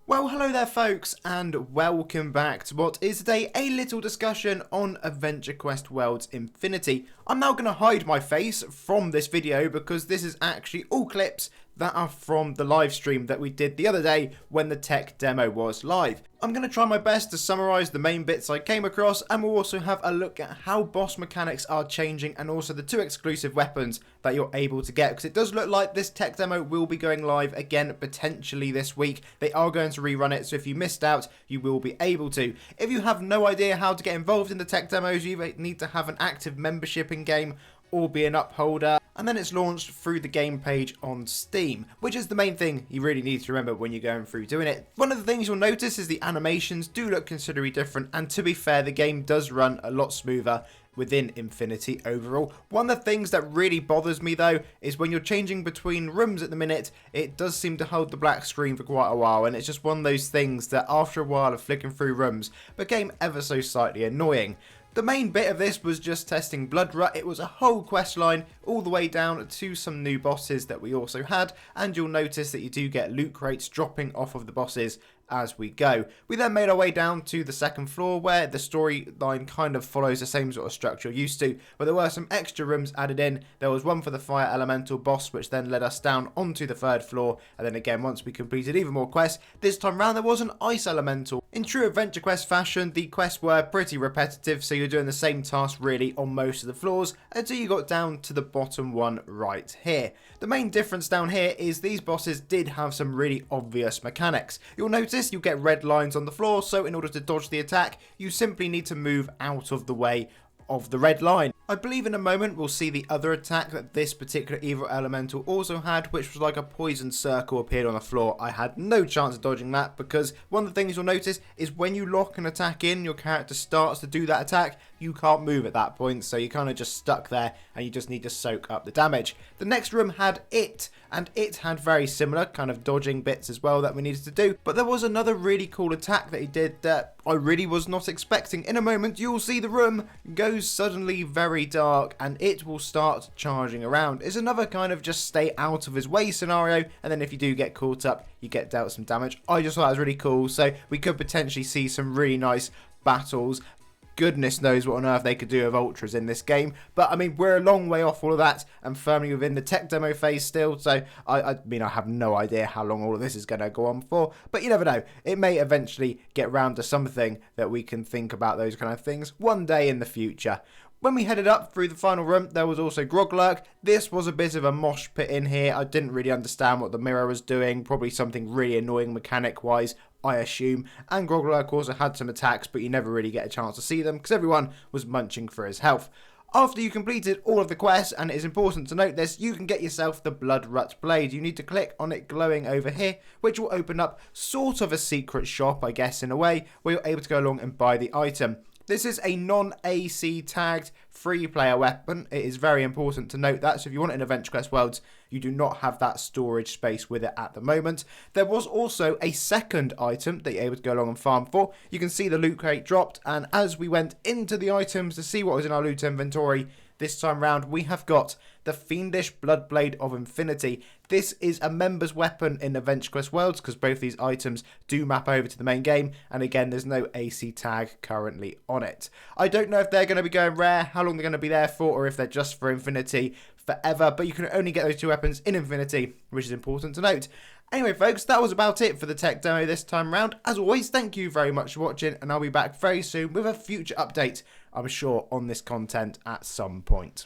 Well, hello there folks, and welcome back to what is today a little discussion on Adventure Quest Worlds Infinity. I'm now going to hide my face from this video because this is actually all clips that are from the live stream that we did the other day when the tech demo was live. I'm going to try my best to summarise the main bits I came across, and we'll also have a look at how boss mechanics are changing and also the 2 exclusive weapons that you're able to get, because it does look like this tech demo will be going live again potentially this week. They are going to rerun it, so if you missed out you will be able to. If you have no idea how to get involved in the tech demos, you need to have an active membership in game or be an upholder, and then it's launched through the game page on Steam, which is the main thing you really need to remember when you're going through doing it. One of the things you'll notice is the animations do look considerably different, and to be fair, the game does run a lot smoother within Infinity overall. One of the things that really bothers me though is when you're changing between rooms at the minute, it does seem to hold the black screen for quite a while, and it's just one of those things that after a while of flicking through rooms became ever so slightly annoying. The main bit of this was just testing Bludrut. It was a whole quest line all the way down to some new bosses that we also had, and you'll notice that you do get loot crates dropping off of the bosses as we go. We then made our way down to the second floor where the storyline kind of follows the same sort of structure you're used to, but there were some extra rooms added in. There was one for the fire elemental boss, which then led us down onto the third floor, and then again once we completed even more quests, this time round there was an ice elemental. In true Adventure Quest fashion, the quests were pretty repetitive, so you're doing the same task really on most of the floors until you got down to the bottom one right here. The main difference down here is these bosses did have some really obvious mechanics. You'll notice you'll get red lines on the floor, so in order to dodge the attack, you simply need to move out of the way of the red line. I believe in a moment we'll see the other attack that this particular evil elemental also had, which was like a poison circle appeared on the floor. I had no chance of dodging that because one of the things you'll notice is when you lock an attack in, your character starts to do that attack, you can't move at that point, so you're kind of just stuck there and you just need to soak up the damage. The next room had it, and it had very similar kind of dodging bits as well that we needed to do, but there was another really cool attack that he did that I really was not expecting. In a moment you'll see the room goes suddenly very dark and it will start charging around. It's another kind of just stay out of his way scenario, and then if you do get caught up you get dealt some damage. I just thought that was really cool, so we could potentially see some really nice battles. Goodness knows what on earth they could do with ultras in this game, but I mean we're a long way off all of that and firmly within the tech demo phase still, so I mean I have no idea how long all of this is going to go on for, but you never know, it may eventually get round to something that we can think about those kind of things one day in the future. When we headed up through the final room, there was also groglurk. This was a bit of a mosh pit in here. I didn't really understand what the mirror was doing, probably something really annoying mechanic wise, I assume. And groglurk also had some attacks, but you never really get a chance to see them because everyone was munching for his health. After you completed all of the quests, and it is important to note this, you can get yourself the Bludrut blade. You need to click on it glowing over here, which will open up sort of a secret shop, I guess, in a way, where you're able to go along and buy the item. This is a non-AC tagged free player weapon. It is very important to note that, so if you want it in Adventure Quest Worlds, you do not have that storage space with it at the moment. There was also a second item that you're able to go along and farm for. You can see the loot crate dropped, and as we went into the items to see what was in our loot inventory, this time round we have got the Fiendish Bloodblade of Infinity. This is a member's weapon in Adventure Quest Worlds because both these items do map over to the main game, and again there's no AC tag currently on it. I don't know if they're going to be going rare, how long they're going to be there for, or if they're just for Infinity forever, but you can only get those 2 weapons in Infinity, which is important to note. Anyway folks, that was about it for the tech demo this time round. As always, thank you very much for watching, and I'll be back very soon with a future update, I'm sure, on this content at some point.